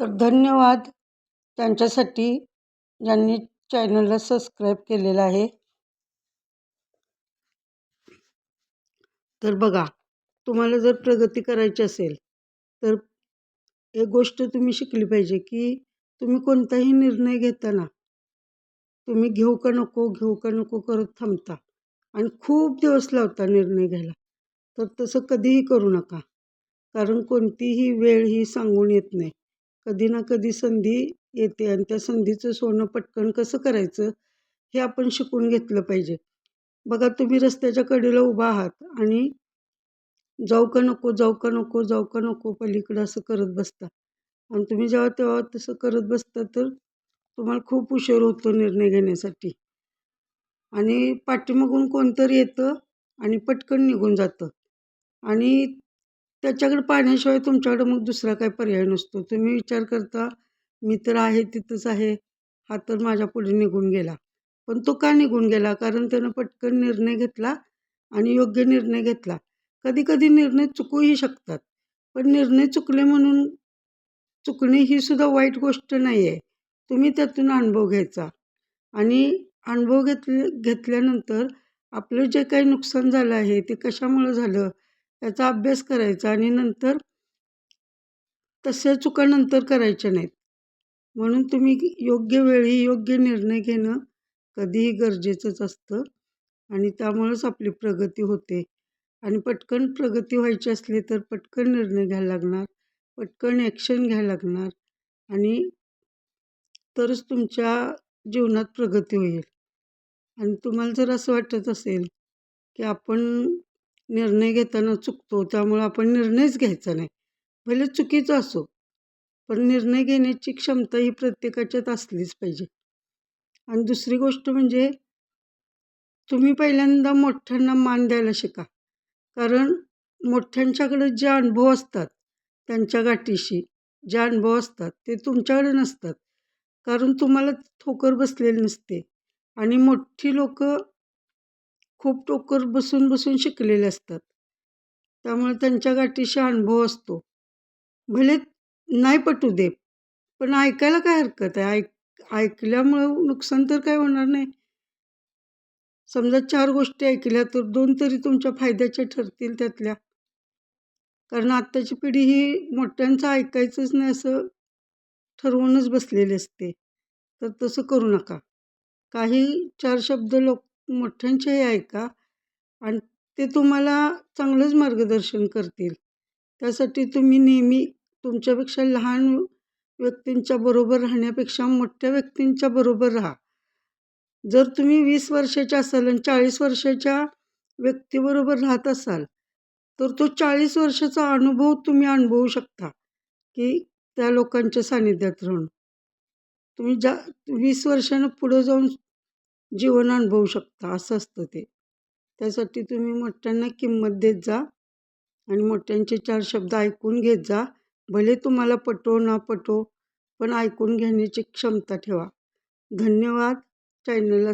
तर धन्यवाद त्यांच्यासाठी ज्यांनी चॅनलला सबस्क्राईब केलेलं आहे. तर बघा, तुम्हाला जर प्रगती करायची असेल तर एक गोष्ट तुम्ही शिकली पाहिजे की तुम्ही कोणताही निर्णय घेताना तुम्ही घेऊ का नको करत थांबता आणि खूप दिवस लावता निर्णय घ्यायला. तर तसं कधीही करू नका, कारण कोणतीही वेळ ही सांगून येत नाही. कधी ना कधी संधी येते आणि त्या संधीचं सोनं पटकन कसं करायचं हे आपण शिकून घेतलं पाहिजे. बघा, तुम्ही रस्त्याच्या कडेला उभा आहात आणि जाऊ का नको पलीकडं असं करत बसता आणि तुम्ही जेव्हा तेव्हा तसं करत बसता तर तुम्हाला खूप उशीर होतो निर्णय घेण्यासाठी आणि पाठीमागून कोणतरी येतं आणि पटकन निघून जातं आणि त्याच्याकडे पाहण्याशिवाय तुमच्याकडे मग दुसरा काही पर्याय नसतो. तुम्ही विचार करता, मी तर आहे तिथंच आहे, हा तर माझ्या पुढे निघून गेला. पण तो का निघून गेला? कारण त्यानं पटकन निर्णय घेतला आणि योग्य निर्णय घेतला. कधी कधी निर्णय चुकूही शकतात, पण निर्णय चुकले म्हणून चुकणे ही सुद्धा वाईट गोष्ट नाही आहे. तुम्ही त्यातून अनुभव घ्यायचा आणि अनुभव घेतल्यानंतर आपलं जे काही नुकसान झालं आहे ते कशामुळे झालं याचा अभ्यास करायचा आणि नंतर तशा चुका नंतर करायच्या नाहीत. म्हणून तुम्ही योग्य वेळी योग्य निर्णय घेणं कधीही गरजेचंच असतं आणि त्यामुळेच आपली प्रगती होते. आणि पटकन प्रगती व्हायची असली तर पटकन निर्णय घ्यायला लागणार, पटकन ॲक्शन घ्यायला लागणार आणि तरच तुमच्या जीवनात प्रगती होईल. आणि तुम्हाला जर असं वाटत असेल की आपण निर्णय घेताना चुकतो त्यामुळे आपण निर्णयच घ्यायचा नाही, भले चुकीचं असो, पण निर्णय घेण्याची क्षमता ही प्रत्येकाच्यात असलीच पाहिजे. आणि दुसरी गोष्ट म्हणजे तुम्ही पहिल्यांदा मोठ्यांना मान द्यायला शिका, कारण मोठ्यांच्याकडे जे अनुभव असतात त्यांच्या गाठीशी जे अनुभव असतात ते तुमच्याकडे नसतात, कारण तुम्हाला ठोकर बसलेली नसते आणि मोठी लोक खूप ठोकर बसून बसून शिकलेले असतात, त्यामुळे त्यांच्या गाठीशी अनुभव असतो. भले नाही पटू दे, पण ऐकायला काय हरकत आहे? ऐकल्यामुळं नुकसान तर काय होणार नाही. समजा 4 गोष्टी ऐकल्या तर 2 तरी तुमच्या फायद्याच्या ठरतील त्यातल्या. कारण आत्ताची पिढी ही मोठ्यांचं ऐकायचंच नाही असं ठरवूनच बसलेली असते. तर तसं करू नका. काही 4 शब्द मोठ्यांचेही ऐका आणि ते तुम्हाला चांगलंच मार्गदर्शन करतील. त्यासाठी तुम्ही नेहमी तुमच्यापेक्षा लहान व्यक्तींच्या बरोबर राहण्यापेक्षा मोठ्या व्यक्तींच्या बरोबर राहा. जर तुम्ही 20 वर्षाचे असाल आणि 40 वर्षाच्या व्यक्तीबरोबर राहत असाल तर तो 40 वर्षाचा अनुभव तुम्ही अनुभवू शकता की त्या लोकांच्या सानिध्यात राहून तुम्ही 20 वर्षानं पुढे जाऊन जीवन अनुभवू शकता. असं असतं ते. त्यासाठी तुम्ही मोठ्यांना किंमत देत जा आणि मोठ्यांचे 4 शब्द ऐकून घेत जा. भले तुम्हाला पटो ना पटो, पण ऐकून घेण्याची क्षमता ठेवा. धन्यवाद. चॅनलला